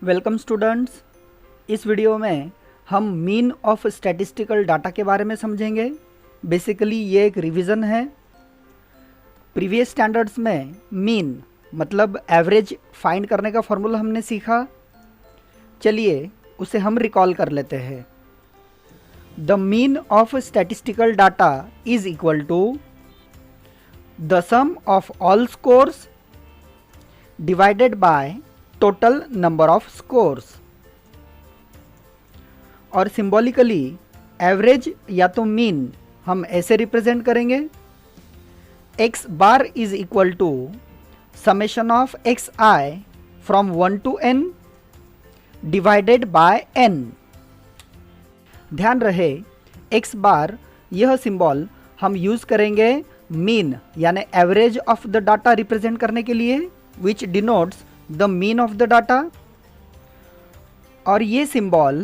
Welcome students. इस video में हम मीन ऑफ स्टैटिस्टिकल डाटा के बारे में समझेंगे। बेसिकली ये एक रिवीजन है। प्रीवियस स्टैंडर्ड्स में मीन मतलब एवरेज फाइंड करने का फॉर्मूला हमने सीखा। चलिए उसे हम रिकॉल कर लेते हैं। The mean of statistical data is equal to the sum of all scores divided by total number of scores. और सिंबॉलिकली एवरेज या तो मीन हम ऐसे रिप्रेजेंट करेंगे, x bar is equal to summation of x i from 1 to n divided by n। ध्यान रहे x बार यह symbol हम यूज करेंगे मीन यानी average of the data represent करने के लिए, विच denotes the mean of the data. और ये सिंबल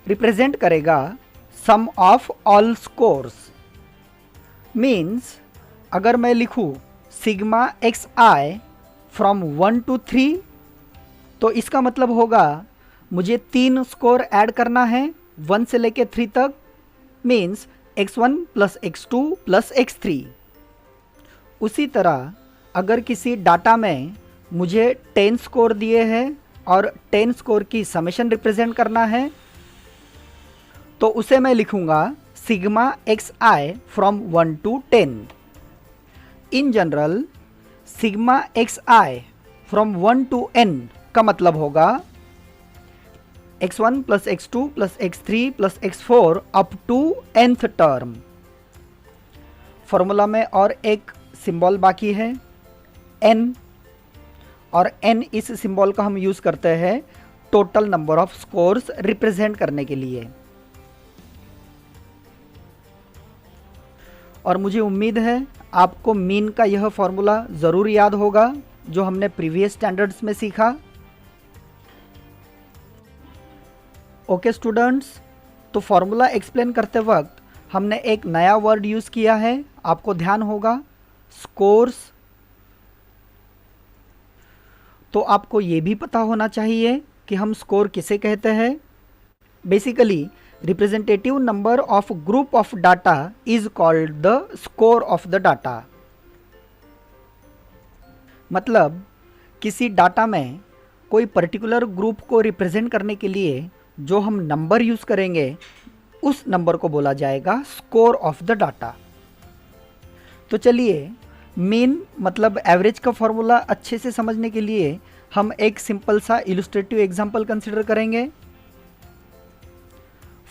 रिप्रेजेंट करेगा सम ऑफ ऑल स्कोर्स। मीन्स अगर मैं लिखूं sigma x i from 1 to 3 तो इसका मतलब होगा मुझे 3 स्कोर ऐड करना है 1 से लेके 3 तक। Means x1 plus x2 plus x3। उसी तरह अगर किसी डाटा में मुझे 10 स्कोर दिए हैं और 10 स्कोर की समेशन रिप्रेजेंट करना है तो उसे मैं लिखूंगा sigma x i from 1 to 10। In general sigma x i from 1 to n का मतलब होगा x1 plus x2 plus x3 plus x4 up to nth term. Formula में और एक सिंबल बाकी है n, और n इस सिंबल का हम यूज करते हैं total number of scores represent करने के लिए। और मुझे उम्मीद है आपको मीन का यह फॉर्मूला ज़रूर याद होगा जो हमने प्रीवियस स्टैंडर्ड्स में सीखा। ओके स्टूडेंट्स, तो फॉर्मूला एक्सप्लेन करते वक्त हमने एक नया वर्ड यूज़ किया है, आपको ध्यान होगा, स्कोर्स। तो आपको ये भी पता होना चाहिए कि हम स्कोर किसे कहते हैं। Basically representative number of group of data is called the score of the data. मतलब किसी डाटा में कोई पर्टिकुलर ग्रुप को रिप्रेजेंट करने के लिए जो हम नंबर यूज करेंगे उस नंबर को बोला जाएगा स्कोर ऑफ द डाटा। तो चलिए मीन मतलब एवरेज का फॉर्मूला अच्छे से समझने के लिए हम एक सिंपल सा इलस्ट्रेटिव एग्जांपल कंसिडर करेंगे।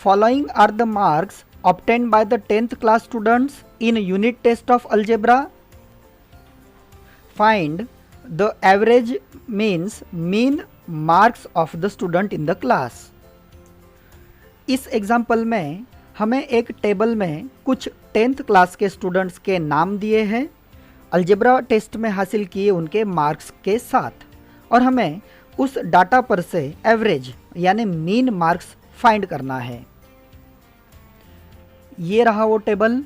Following are the marks obtained by the 10th class students in unit test of algebra. Find the average means mean marks of the student in the class. इस example में हमें एक table में कुछ 10th class के students के नाम दिए हैं अलजेब्रा टेस्ट में हासिल किए उनके मार्क्स के साथ, और हमें उस डाटा पर से एवरेज यानी मीन मार्क्स फाइंड करना है। ये रहा वो टेबल।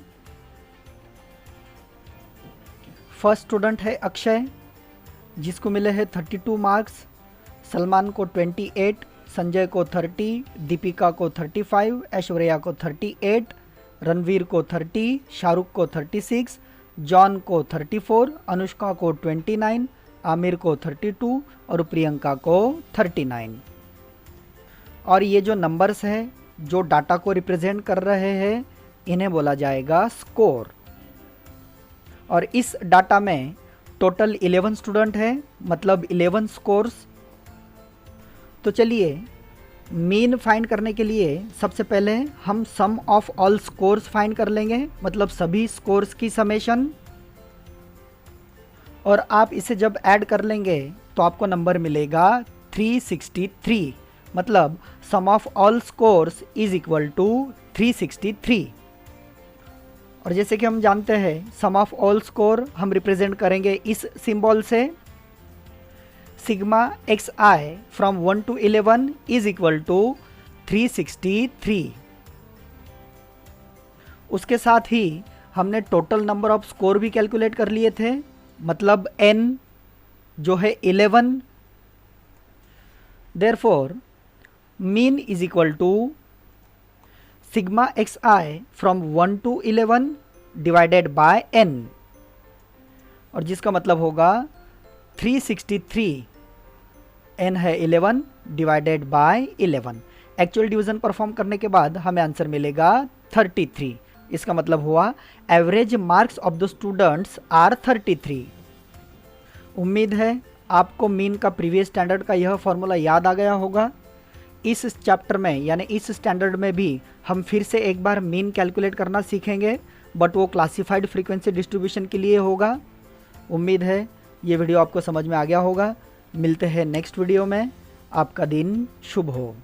फर्स्ट स्टूडेंट है अक्षय जिसको मिले हैं 32 मार्क्स, सलमान को 28, संजय को 30, दीपिका को 35, ऐश्वर्या को 38, रणवीर को 30, शाहरुख को 36, जॉन को 34, अनुष्का को 29, आमिर को 32 और प्रियंका को 39। और ये जो नंबर्स हैं जो डाटा को रिप्रेजेंट कर रहे हैं इन्हें बोला जाएगा स्कोर। और इस डाटा में टोटल 11 स्टूडेंट है, मतलब 11 स्कोर्स। तो चलिए मीन फाइंड करने के लिए सबसे पहले हम सम ऑफ ऑल स्कोर्स फाइंड कर लेंगे, मतलब सभी स्कोर्स की समेशन। और आप इसे जब ऐड कर लेंगे तो आपको नंबर मिलेगा 363, मतलब sum of all scores is equal to 363। और जैसे कि हम जानते हैं सम ऑफ ऑल स्कोर हम रिप्रेजेंट करेंगे इस सिंबल से, sigma x i from 1 to 11 is equal to 363। उसके साथ ही हमने टोटल नंबर ऑफ स्कोर भी कैलकुलेट कर लिए थे, मतलब n जो है 11 therefore mean is equal to sigma x i from 1 to 11 divided by n, और जिसका मतलब होगा 363, n है 11 divided by 11। Actual division perform करने के बाद हमें आंसर मिलेगा 33। इसका मतलब हुआ average marks of the students are 33। उम्मीद है आपको मीन का प्रीवियस स्टैंडर्ड का यह फॉर्मूला याद आ गया होगा। इस चैप्टर में यानी इस स्टैंडर्ड में भी हम फिर से एक बार मीन कैलकुलेट करना सीखेंगे, बट वो क्लासिफाइड फ्रीक्वेंसी डिस्ट्रीब्यूशन के लिए होगा। उम्मीद है ये वीडियो आपको समझ में आ गया होगा। मिलते हैं नेक्स्ट वीडियो में। आपका दिन शुभ हो।